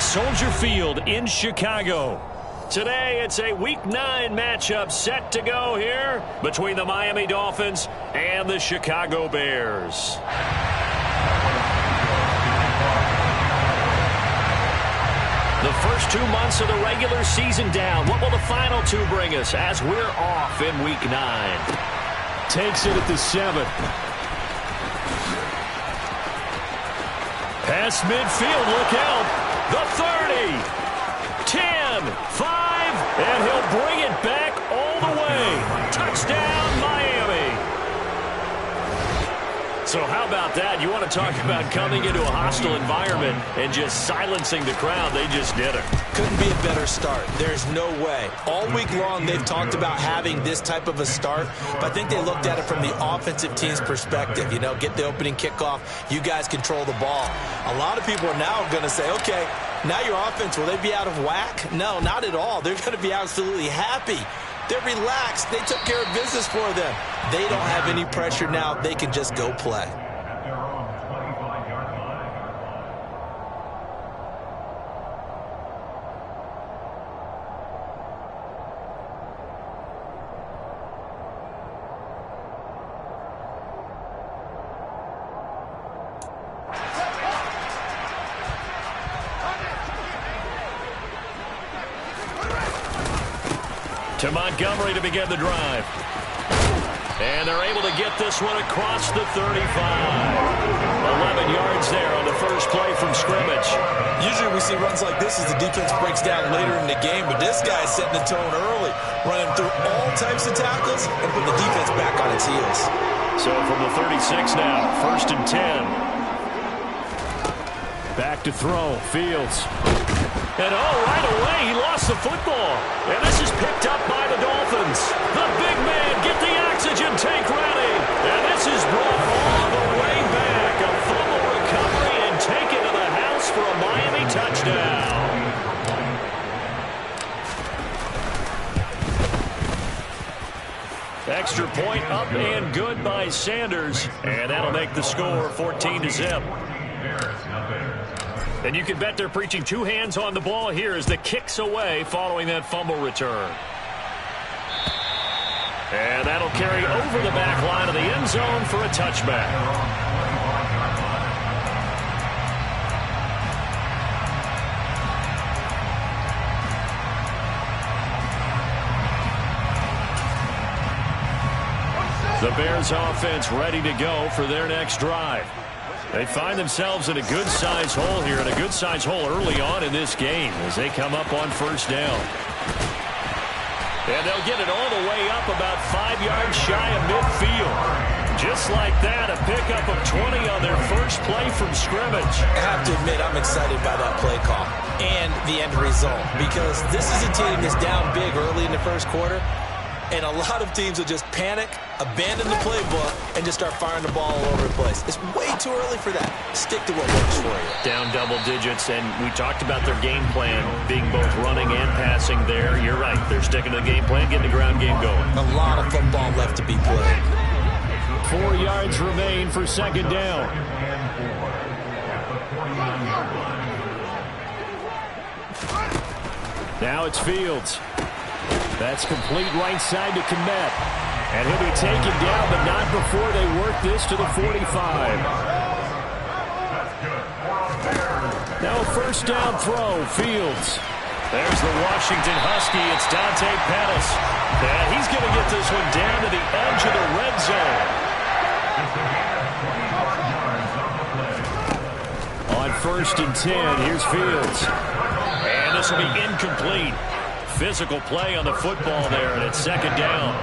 Soldier Field in Chicago. Today, it's a Week 9 matchup set to go here between the Miami Dolphins and the Chicago Bears. The first 2 months of the regular season down. What will the final 2 bring us as we're off in Week 9? Takes it at the 7. Pass midfield, look out. The 30, 10, 5, and he'll bring it back all the way. Touchdown, Miami. So how about that? You want to talk about coming into a hostile environment and just silencing the crowd. They just did it. Couldn't be a better start. There's no way. All week long, they've talked about having this type of a start, but I think they looked at it from the offensive team's perspective. You know, get the opening kickoff. You guys control the ball. A lot of people are now going to say, okay, now your offense, will they be out of whack? No, not at all. They're going to be absolutely happy. They're relaxed. They took care of business for them. They don't have any pressure now. They can just go play. To Montgomery to begin the drive. And they're able to get this one across the 35. 11 yards there on the first play from scrimmage. Usually we see runs like this as the defense breaks down later in the game, but this guy's setting the tone early, running through all types of tackles and putting the defense back on its heels. So from the 36 now, 1st and 10. Back to throw, Fields. And right away, he lost the football. And this is picked up by the Dolphins. The big man, get the oxygen tank ready. And this is brought all the way back. A fumble recovery and taken to the house for a Miami touchdown. Extra point up and good by Sanders. And that'll make the score 14-0. And you can bet they're preaching 2 hands on the ball here as the kick's away following that fumble return. And that'll carry over the back line of the end zone for a touchback. The Bears offense ready to go for their next drive. They find themselves in a good-sized hole here, and a good-sized hole early on in this game as they come up on 1st down. And they'll get it all the way up about 5 yards shy of midfield. Just like that, a pickup of 20 on their first play from scrimmage. I have to admit, I'm excited by that play call and the end result, because this is a team that's down big early in the first quarter, and a lot of teams will just panic, abandon the playbook, and just start firing the ball all over the place. It's way too early for that. Stick to what works for you. Down double digits, and we talked about their game plan being both running and passing there. You're right. They're sticking to the game plan, getting the ground game going. A lot of football left to be played. 4 yards remain for 2nd down. Now it's Fields. That's complete right side to Kmet. And he'll be taken down, but not before they work this to the 45. Now a 1st down throw, Fields. There's the Washington Husky. It's Dante Pettis. And he's going to get this one down to the edge of the red zone. On 1st and 10, here's Fields. And this will be incomplete. Physical play on the football there, and it's 2nd down.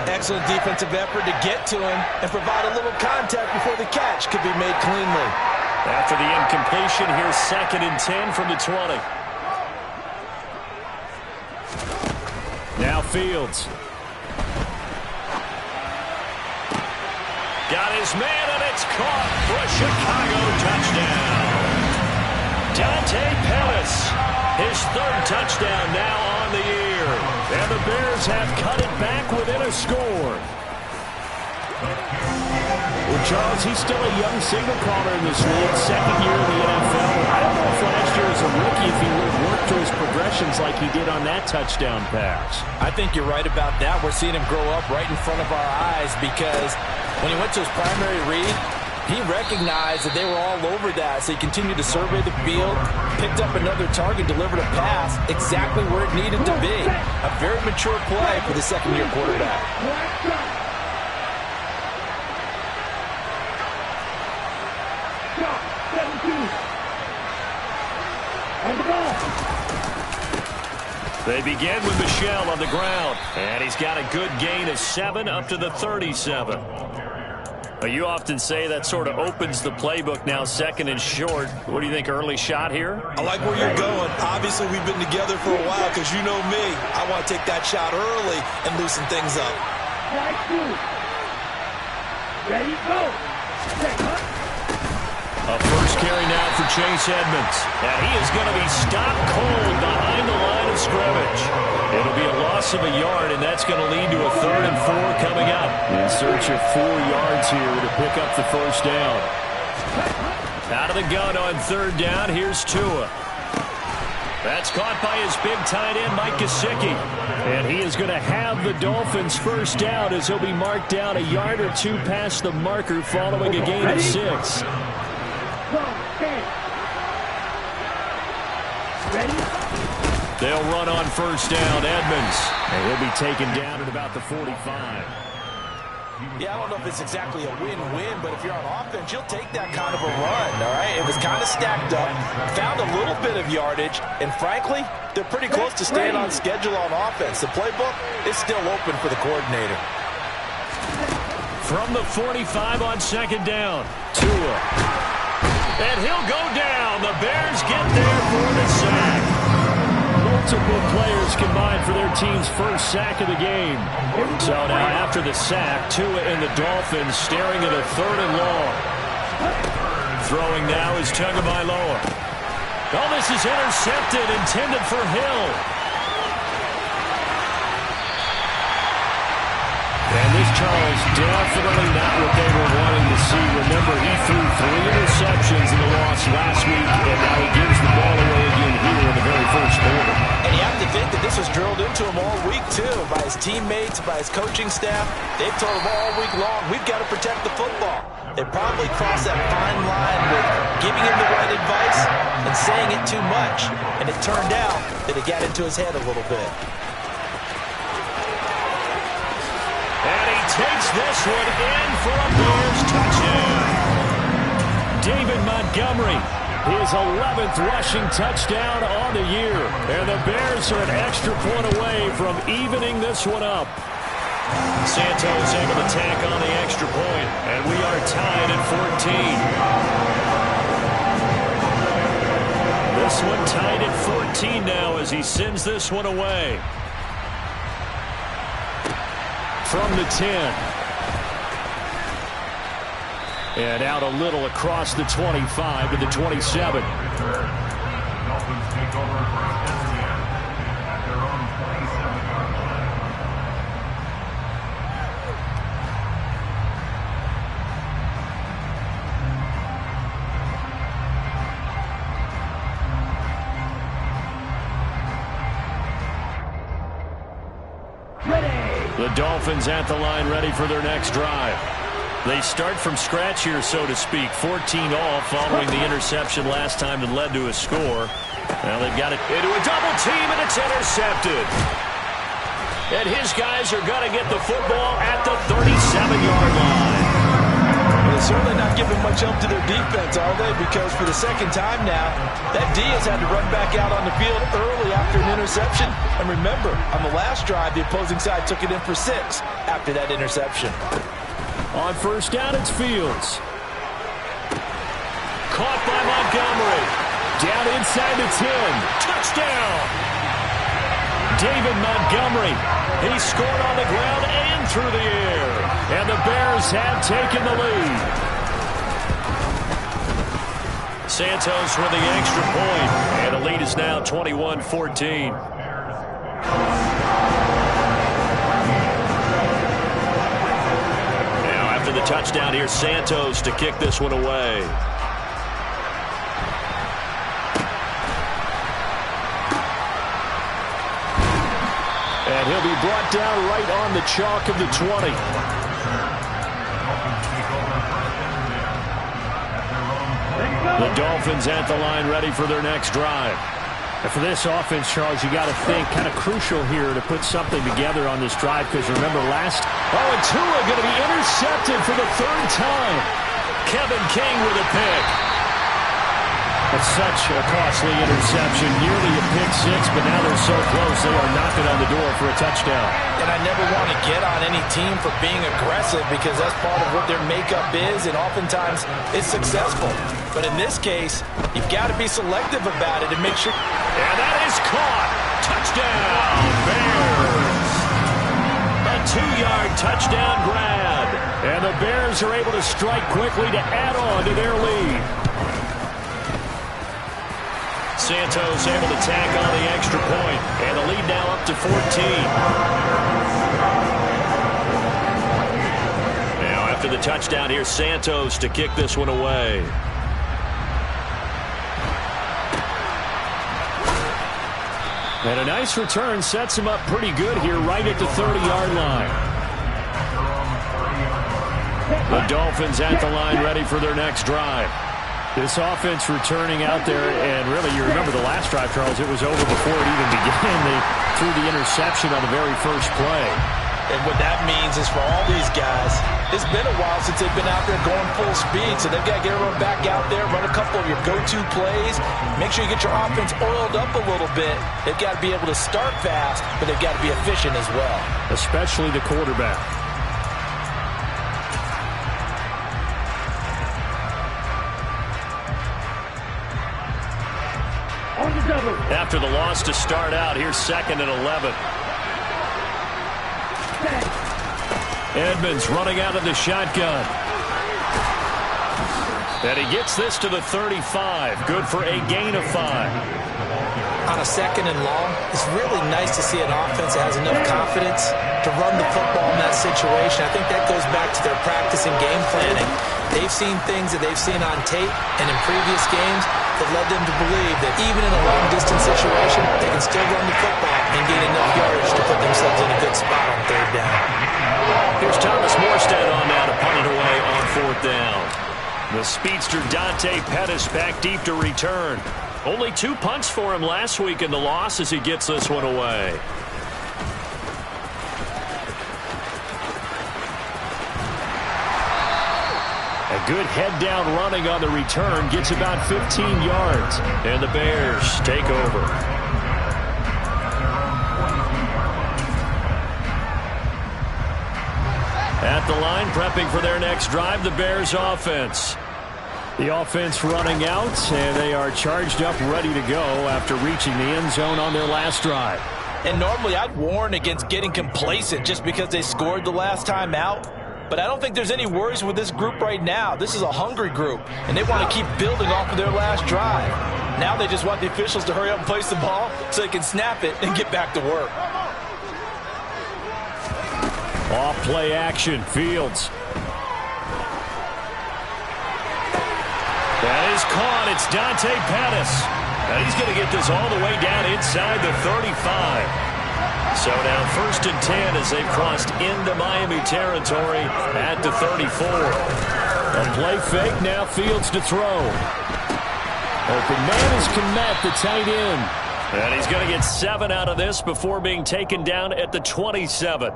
Excellent defensive effort to get to him and provide a little contact before the catch could be made cleanly. After the incompletion, here's 2nd and 10 from the 20. Now Fields. Got his man, and it's caught for a Chicago touchdown. Dante Pettis. His 3rd touchdown now on the year. And the Bears have cut it back within a score. Well, Charles, he's still a young signal caller in this league, second year in the NFL. I don't know if last year as a rookie if he would have worked through his progressions like he did on that touchdown pass. I think you're right about that. We're seeing him grow up right in front of our eyes because when he went to his primary read, he recognized that they were all over that, so he continued to survey the field, picked up another target, delivered a pass exactly where it needed to be. A very mature play for the second-year quarterback. They begin with Michel on the ground, and he's got a good gain of 7 up to the 37. You often say that sort of opens the playbook now, second and short. What do you think, early shot here? I like where you're going. Obviously, we've been together for a while because you know me. I want to take that shot early and loosen things up. Ready, go. A first carry now for Chase Edmonds. And he is going to be stopped cold behind the line of scrimmage. It'll be a loss of a yard, and that's going to lead to a 3rd and 4 coming up. In search of 4 yards here to pick up the first down. Out of the gun on 3rd down, here's Tua. That's caught by his big tight end, Mike Gesicki. And he is going to have the Dolphins first down as he'll be marked down a yard or 2 past the marker following a gain of 6. They'll run on first down, Edmonds. And he'll be taken down at about the 45. Yeah, I don't know if it's exactly a win-win, but if you're on offense, you'll take that kind of a run, all right? It was kind of stacked up, found a little bit of yardage, and frankly, they're pretty close to staying on schedule on offense. The playbook is still open for the coordinator. From the 45 on second down, Tua. And he'll go down. The Bears get there for the sack. Multiple players combined for their team's first sack of the game. So now after the sack, Tua and the Dolphins staring at a 3rd and long. Throwing now is Tagovailoa. Oh, this is intercepted, intended for Hill. And this, Charles, definitely not what they were wanting to see. Remember, he threw 3 interceptions in the loss last week, and now he gives the ball away again here in the very first quarter. And you have to think that this was drilled into him all week, too, by his teammates, by his coaching staff. They've told him all week long, we've got to protect the football. They probably crossed that fine line with giving him the right advice and saying it too much. And it turned out that it got into his head a little bit. And he takes this one in for a Bears touchdown. David Montgomery, his 11th rushing touchdown on the year. And the Bears are an extra point away from evening this one up. Santos able to tack on the extra point, and we are tied at 14. This one tied at 14 now as he sends this one away. From the 10. And out a little across the 25 to the 27. Dolphins take over first and 10 at their own 27. The Dolphins at the line, ready for their next drive. They start from scratch here, so to speak. 14 all following the interception last time that led to a score. Now they've got it into a double team, and it's intercepted. And his guys are going to get the football at the 37-yard line. They're certainly not giving much help to their defense, are they? Because for the second time now, that D has had to run back out on the field early after an interception. And remember, on the last drive, the opposing side took it in for 6 after that interception. On first down, it's Fields. Caught by Montgomery. Down inside the 10. Touchdown! David Montgomery. He scored on the ground and through the air. And the Bears have taken the lead. Santos with the extra point. And the lead is now 21-14. the touchdown, here's Santos to kick this one away. And he'll be brought down right on the chalk of the 20. The Dolphins at the line, ready for their next drive. And for this offense, Charles, you got to think kind of crucial here to put something together on this drive, because remember last... Oh, and Tua going to be intercepted for the third time. Kevin King with a pick. That's such a costly interception, nearly a pick six, but now they're so close they are knocking on the door for a touchdown. And I never want to get on any team for being aggressive, because that's part of what their makeup is, and oftentimes it's successful. But in this case, you've got to be selective about it and make sure. And that is caught. Touchdown, Bears. A 2-yard touchdown grab. And the Bears are able to strike quickly to add on to their lead. Santos able to tack on the extra point, and the lead now up to 14. Now after the touchdown, here's Santos to kick this one away. And a nice return sets him up pretty good here right at the 30-yard line. The Dolphins at the line, ready for their next drive. This offense returning out there, and really, you remember the last drive, Charles, it was over before it even began. They threw the interception on the very first play. And what that means is for all these guys, it's been a while since they've been out there going full speed, so they've got to get everyone back out there, run a couple of your go-to plays, make sure you get your offense oiled up a little bit. They've got to be able to start fast, but they've got to be efficient as well. Especially the quarterback. After the loss to start out, here's 2nd and 11. Edmonds running out of the shotgun. And he gets this to the 35. Good for a gain of 5. On a 2nd and long, it's really nice to see an offense that has enough confidence to run the football in that situation. I think that goes back to their practice and game planning. They've seen things that they've seen on tape and in previous games that led them to believe that even in a long-distance situation, they can still run the football and gain enough yardage to put themselves in a good spot on 3rd down. Here's Thomas Morstead on now to punt it away on 4th down. The speedster Dante Pettis back deep to return. Only 2 punts for him last week in the loss as he gets this one away. A good head-down running on the return gets about 15 yards. And the Bears take over. At the line, prepping for their next drive, the Bears offense. The offense running out, and they are charged up, ready to go after reaching the end zone on their last drive. And normally I'd warn against getting complacent just because they scored the last time out. But I don't think there's any worries with this group right now. This is a hungry group, and they want to keep building off of their last drive. Now they just want the officials to hurry up and place the ball so they can snap it and get back to work. Off play action, Fields. That is caught. It's Dante Pettis. And he's going to get this all the way down inside the 35. So now 1st and 10 as they've crossed into Miami territory at the 34. A play fake, now Fields to throw. Open man is Kmet, the tight end. And he's going to get 7 out of this before being taken down at the 27.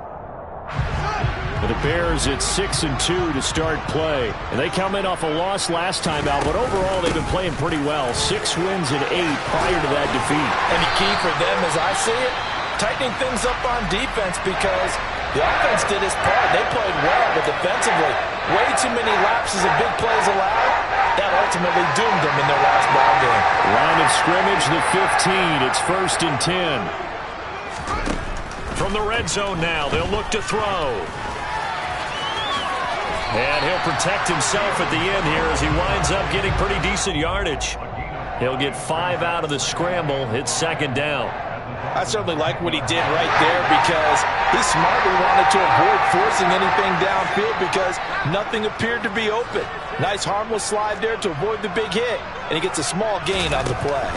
For the Bears, it's 6 and 2 to start play. And they come in off a loss last time out, but overall they've been playing pretty well. 6 wins and 8 prior to that defeat. And the key for them, as I see it, tightening things up on defense, because the offense did its part. They played well, but defensively, way too many lapses of big plays allowed. That ultimately doomed them in their last ball game. Line of scrimmage, the 15. It's 1st and 10. From the red zone now, they'll look to throw. And he'll protect himself at the end here as he winds up getting pretty decent yardage. He'll get 5 out of the scramble. It's 2nd down. I certainly like what he did right there because he smartly wanted to avoid forcing anything downfield because nothing appeared to be open. Nice harmless slide there to avoid the big hit, and he gets a small gain on the play.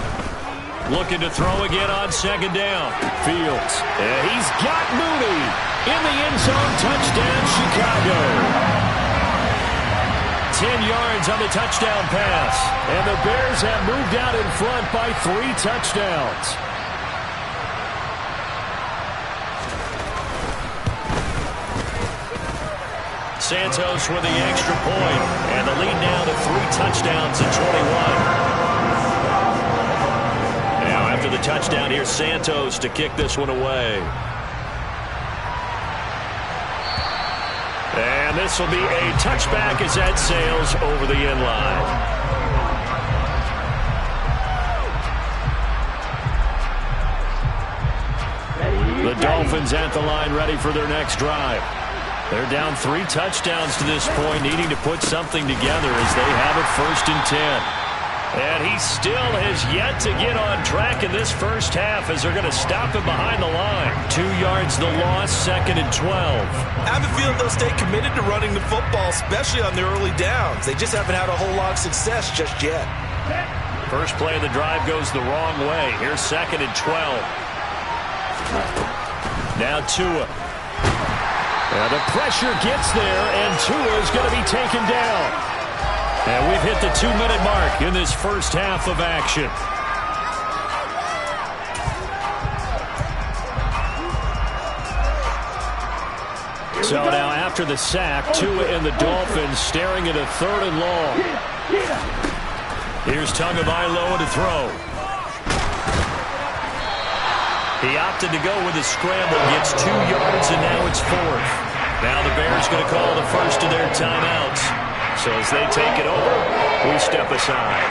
Looking to throw again on second down. Fields. And he's got Mooney in the end zone. Touchdown, Chicago. 10 yards on the touchdown pass. And the Bears have moved out in front by 3 touchdowns. Santos with the extra point. And the lead now to 3 touchdowns at 21. After the touchdown, here's Santos to kick this one away. And this will be a touchback as that sails over the end line. The Dolphins at the line ready for their next drive. They're down 3 touchdowns to this point, needing to put something together as they have it 1st and 10. And he still has yet to get on track in this first half as they're going to stop him behind the line. 2 yards the loss, 2nd and 12. I have a feeling they'll stay committed to running the football, especially on their early downs. They just haven't had a whole lot of success just yet. First play of the drive goes the wrong way. Here's 2nd and 12. Now Tua. And the pressure gets there, and Tua is going to be taken down. And we've hit the 2-minute mark in this first half of action. So now after the sack, Tua and the Dolphins staring at a 3rd and long. Here's Tagovailoa to throw. He opted to go with a scramble, gets 2 yards, and now it's 4th. Now the Bears going to call the first of their timeouts. So as they take it over, we step aside.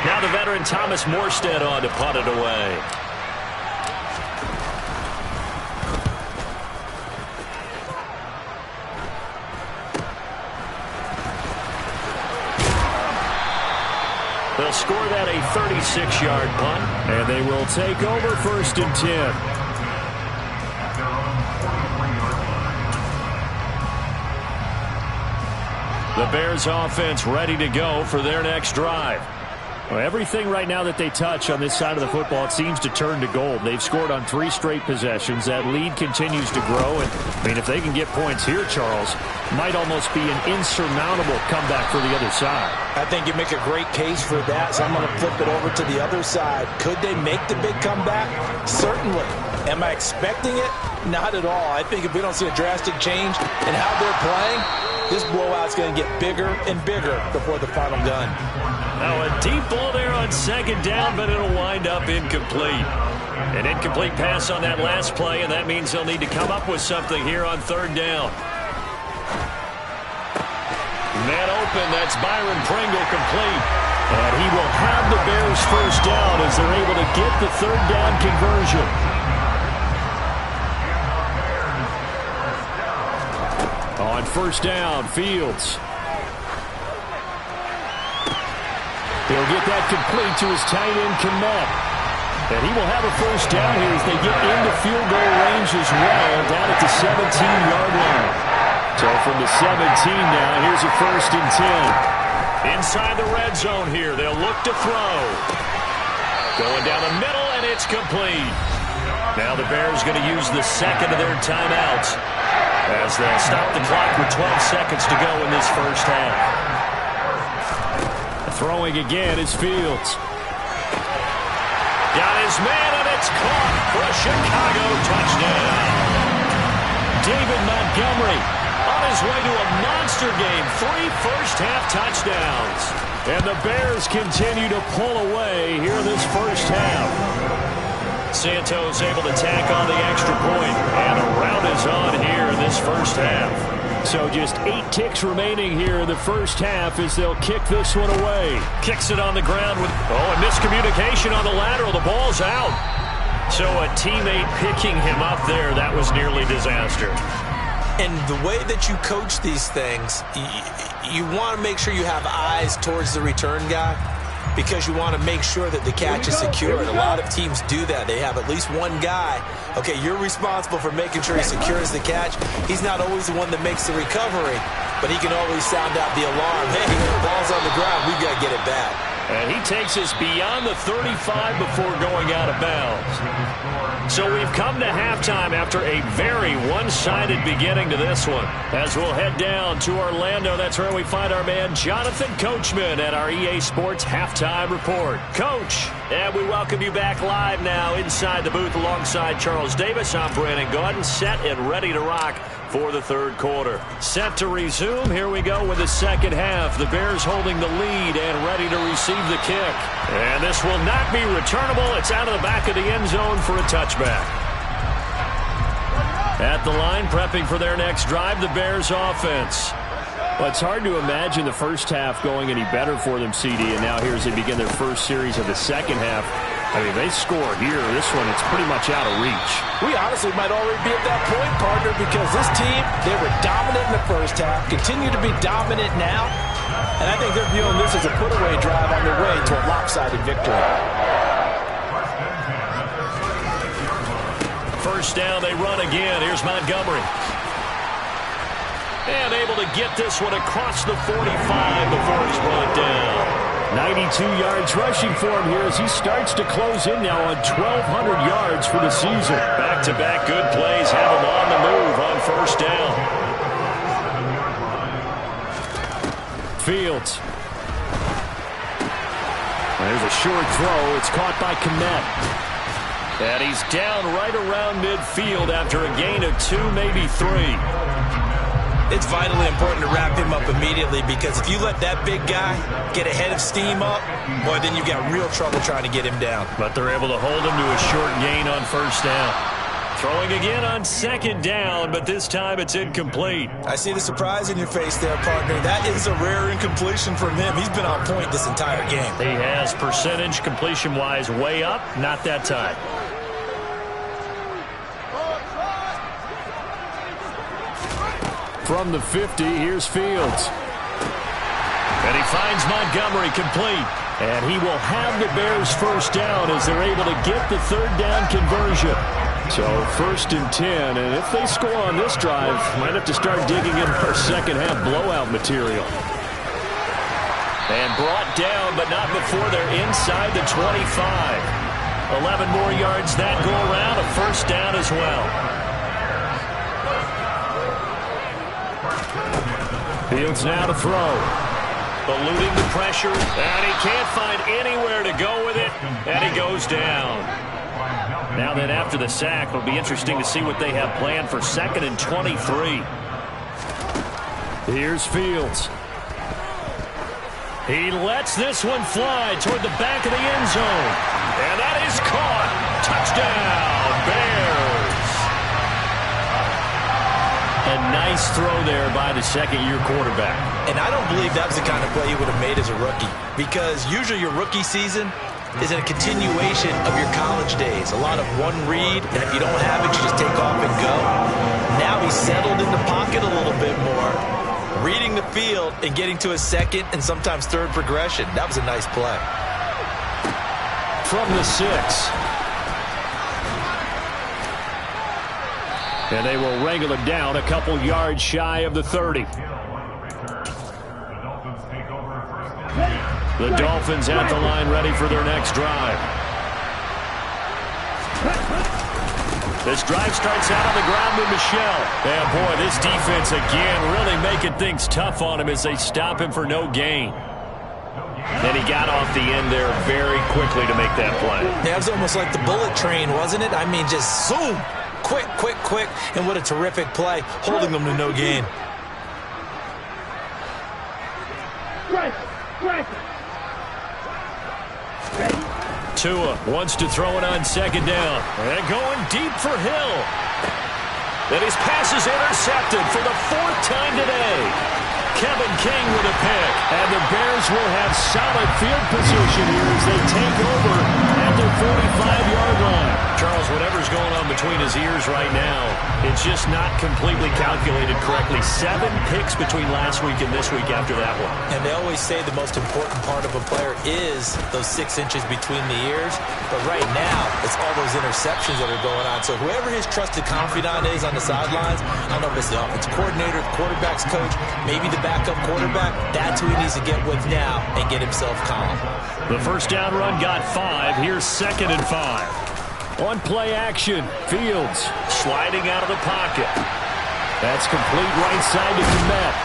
Now the veteran Thomas Morstead on to punt it away. They'll score that a 36-yard punt, and they will take over 1st and 10. The Bears offense ready to go for their next drive. Well, everything right now that they touch on this side of the football, it seems to turn to gold. They've scored on 3 straight possessions. That lead continues to grow. And, I mean, if they can get points here, Charles, might almost be an insurmountable comeback for the other side. I think you make a great case for that, so I'm going to flip it over to the other side. Could they make the big comeback? Certainly. Am I expecting it? Not at all. I think if we don't see a drastic change in how they're playing, this blowout's going to get bigger and bigger before the final gun. Now a deep ball there on 2nd down, but it'll wind up incomplete. An incomplete pass on that last play, and that means they'll need to come up with something here on 3rd down. Man open, that's Byron Pringle complete. And he will have the Bears 1st down as they're able to get the 3rd down conversion. On 1st down, Fields. He'll get that complete to his tight end, Kmet. And he will have a 1st down here as they get into field goal range as well, down at the 17-yard line. So from the 17 now, here's a 1st and 10. Inside the red zone here, they'll look to throw. Going down the middle, and it's complete. Now the Bears going to use the 2nd of their timeouts as they'll stop the clock with 12 seconds to go in this first half. Throwing again is Fields. Got his man, and it's caught for a Chicago touchdown. David Montgomery on his way to a monster game. 3 first-half touchdowns. And the Bears continue to pull away here in this first half. Santos able to tack on the extra point, and a rout is on here in this first half. So just 8 ticks remaining here in the first half as they'll kick this one away. Kicks it on the ground with, a miscommunication on the lateral. The ball's out. So a teammate picking him up there, that was nearly disaster. And the way that you coach these things, you want to make sure you have eyes towards the return guy. because you want to make sure that the catch is secured. A lot of teams do that. They have at least one guy. Okay, you're responsible for making sure he secures the catch. He's not always the one that makes the recovery, but he can always sound out the alarm. Hey, ball's on the ground. We've got to get it back. And he takes us beyond the 35 before going out of bounds. So we've come to halftime after a very one-sided beginning to this one. As we'll head down to Orlando, that's where we find our man Jonathan Coachman at our EA Sports Halftime Report. Coach, and we welcome you back live now inside the booth alongside Charles Davis. I'm Brandon Gaudin, set and ready to rock for the third quarter. Set to resume. Here we go with the second half. The Bears holding the lead and ready to receive the kick. And this will not be returnable. It's out of the back of the end zone for a touchback. At the line, prepping for their next drive, the Bears offense. Well, it's hard to imagine the first half going any better for them, CD, and now here as they begin their first series of the second half. I mean, they score here. This one, it's pretty much out of reach. We honestly might already be at that point, partner, because this team, they were dominant in the first half, continue to be dominant now, and I think they're viewing this as a put-away drive on their way to a lopsided victory. First down, they run again. Here's Montgomery. And able to get this one across the 45 before he's brought down. 92 yards rushing for him here as he starts to close in now on 1,200 yards for the season. Back-to-back good plays have him on the move on first down. Fields. There's a short throw. It's caught by Kmet. And he's down right around midfield after a gain of 2, maybe 3. It's vitally important to wrap him up immediately because if you let that big guy get ahead of steam up, boy, then you've got real trouble trying to get him down. But they're able to hold him to a short gain on first down. Throwing again on second down, but this time it's incomplete. I see the surprise in your face there, partner. That is a rare incompletion from him. He's been on point this entire game. He has percentage completion-wise way up, not that time. From the 50, here's Fields. And he finds Montgomery complete. And he will have the Bears first down as they're able to get the third down conversion. So first and 10, and if they score on this drive, might have to start digging in our second half blowout material. And brought down, but not before they're inside the 25. 11 more yards that go around, a first down as well. Fields now to throw. Eluding the pressure, and he can't find anywhere to go with it, and he goes down. Now then, after the sack, it'll be interesting to see what they have planned for 2nd and 23. Here's Fields. He lets this one fly toward the back of the end zone, and that is caught. Touchdown, Bears. A nice throw there by the second-year quarterback. And I don't believe that was the kind of play he would have made as a rookie, because usually your rookie season is a continuation of your college days. A lot of one read, and if you don't have it, you just take off and go. Now he's settled in the pocket a little bit more, reading the field and getting to a second and sometimes third progression. That was a nice play. From the 6. And they will wrangle him down a couple yards shy of the 30. The Dolphins at the line ready for their next drive. This drive starts out on the ground with Michel. And boy, this defense again really making things tough on him as they stop him for no gain. And he got off the end there very quickly to make that play. Yeah, it was almost like the bullet train, wasn't it? I mean, just zoom. Quick, quick, quick. And what a terrific play, holding them to no gain. Tua wants to throw it on second down. And going deep for Hill. And his pass is intercepted for the 4th time today. Kevin King with a pick. And the Bears will have solid field position here as they take over at their 45-yard line. Charles, whatever's going on between his ears right now, it it's just not completely calculated correctly. 7 picks between last week and this week after that one. And they always say the most important part of a player is those 6 inches between the ears. But right now, it's all those interceptions that are going on. So whoever his trusted confidant is on the sidelines, I don't know if it's the offensive coordinator, the quarterback's coach, maybe the backup quarterback, that's who he needs to get with now and get himself calm. The first down run got 5. Here's 2nd and 5. On play action, Fields sliding out of the pocket. That's complete right side to Kmet.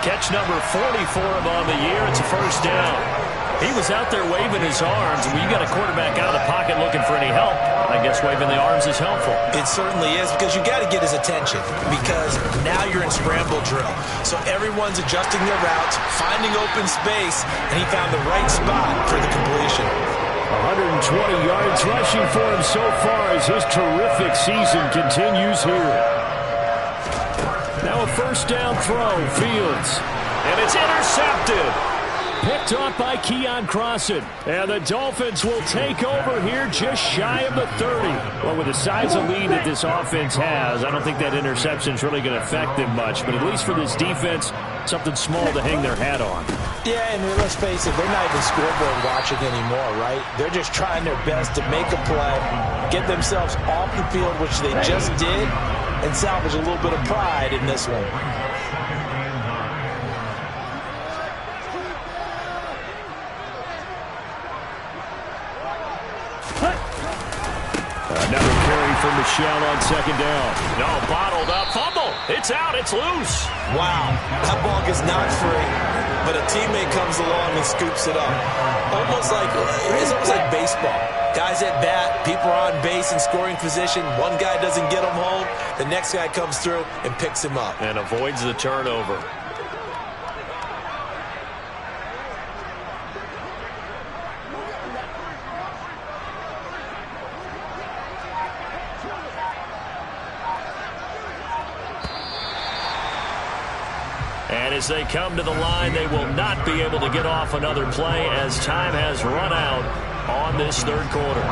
Catch number 40 for him on the year. It's a first down. He was out there waving his arms. When you got a quarterback out of the pocket looking for any help, I guess waving the arms is helpful. It certainly is, because you got to get his attention, because now you're in scramble drill. So everyone's adjusting their routes, finding open space, and he found the right spot for the completion. 120 yards rushing for him so far as his terrific season continues here. Now a first down throw, Fields. And it's intercepted. Picked off by Keon Crossan. And the Dolphins will take over here just shy of the 30. Well, with the size of lead that this offense has, I don't think that interception is really going to affect them much. But at least for this defense, something small to hang their hat on. Yeah, and let's face it, they're not even scoreboard watching anymore, right? They're just trying their best to make a play, get themselves off the field, which they just did, and salvage a little bit of pride in this one. Another carry for Michel on 2nd down. No, bottled up. Fumble. It's out. It's loose. Wow, that ball gets knocked free, but a teammate comes along and scoops it up. It's almost like baseball. Guys at bat, people are on base in scoring position. One guy doesn't get him home. The next guy comes through and picks him up. And avoids the turnover. And as they come to the line, they will not be able to get off another play as time has run out on this 3rd quarter.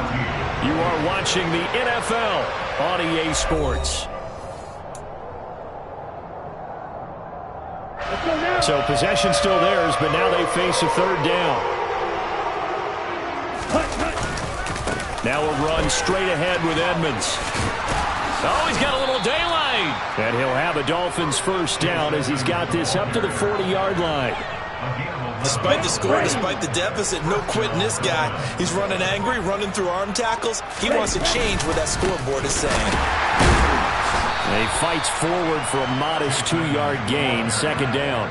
You are watching the NFL on EA Sports. So possession still theirs, but now they face a 3rd down. Now a run straight ahead with Edmonds. Oh, he's got a little daylight. And he'll have a Dolphins first down as he's got this up to the 40-yard line. Despite the score, despite the deficit, no quitting this guy. He's running angry, running through arm tackles. He wants to change what that scoreboard is saying. And he fights forward for a modest 2-yard gain, 2nd down.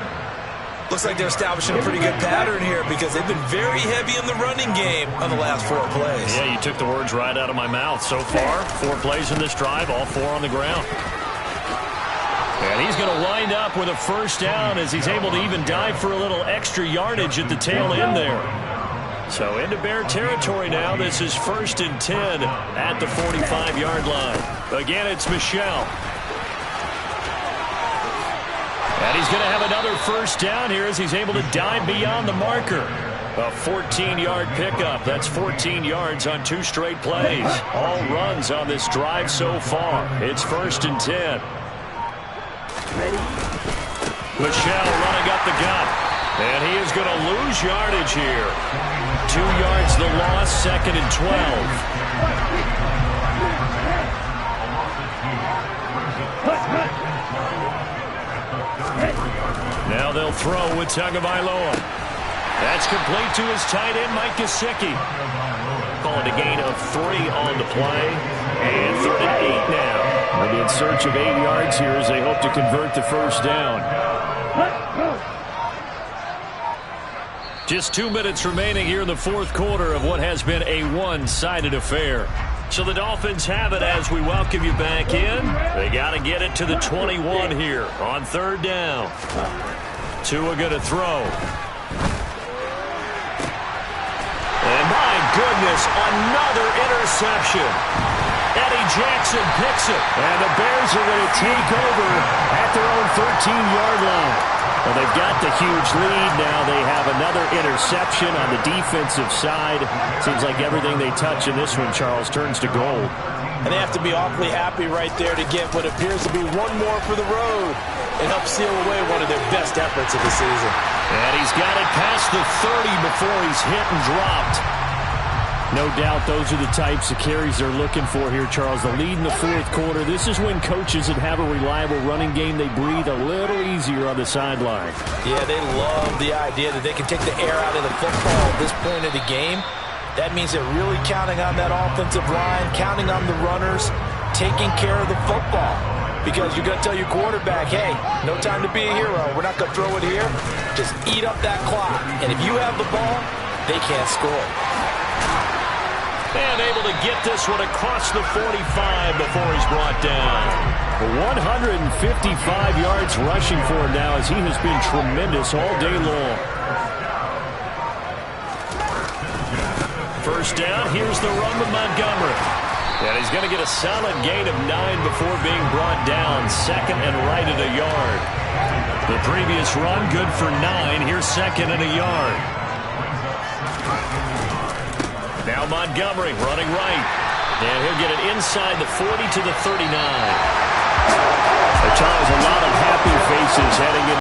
Looks like they're establishing a pretty good pattern here, because they've been very heavy in the running game on the last 4 plays. Yeah, you took the words right out of my mouth. So far, 4 plays in this drive, all 4 on the ground. And he's going to wind up with a first down as he's able to even dive for a little extra yardage at the tail end there. So into Bear territory now. This is 1st and 10 at the 45-yard line. Again, it's Michel. And he's going to have another first down here as he's able to dive beyond the marker. A 14-yard pickup. That's 14 yards on 2 straight plays. All runs on this drive so far. It's 1st and 10. Michel running up the gut. And he is going to lose yardage here. 2 yards the loss, 2nd and 12. Now they'll throw with Tagovailoa. That's complete to his tight end, Mike Gesicki. Calling a gain of 3 on the play. And 3rd and 8 now. They'll be in search of 8 yards here as they hope to convert the first down. Just 2 minutes remaining here in the 4th quarter of what has been a one-sided affair. So the Dolphins have it as we welcome you back in. They got to get it to the 21 here on 3rd down. Tua going to throw. And my goodness, another interception. Eddie Jackson picks it. And the Bears are going to take over at their own 13-yard line. Well, they've got the huge lead now. They have another interception on the defensive side. Seems like everything they touch in this one, Charles, turns to gold. And they have to be awfully happy right there to get what appears to be one more for the road and help seal away one of their best efforts of the season. And he's got it past the 30 before he's hit and dropped. No doubt those are the types of carries they're looking for here, Charles. The lead in the fourth quarter. This is when coaches that have a reliable running game, they breathe a little easier on the sideline. Yeah, they love the idea that they can take the air out of the football at this point of the game. That means they're really counting on that offensive line, counting on the runners, taking care of the football. Because you're going to tell your quarterback, hey, no time to be a hero. We're not going to throw it here. Just eat up that clock. And if you have the ball, they can't score. And able to get this one across the 45 before he's brought down. 155 yards rushing for him now as he has been tremendous all day long. First down, here's the run with Montgomery. And he's going to get a solid gain of 9 before being brought down. Second and right at a yard. The previous run, good for 9. Here's second and a yard. Now Montgomery running right. And he'll get it inside the 40 to the 39. Charles, a lot of happy faces heading in.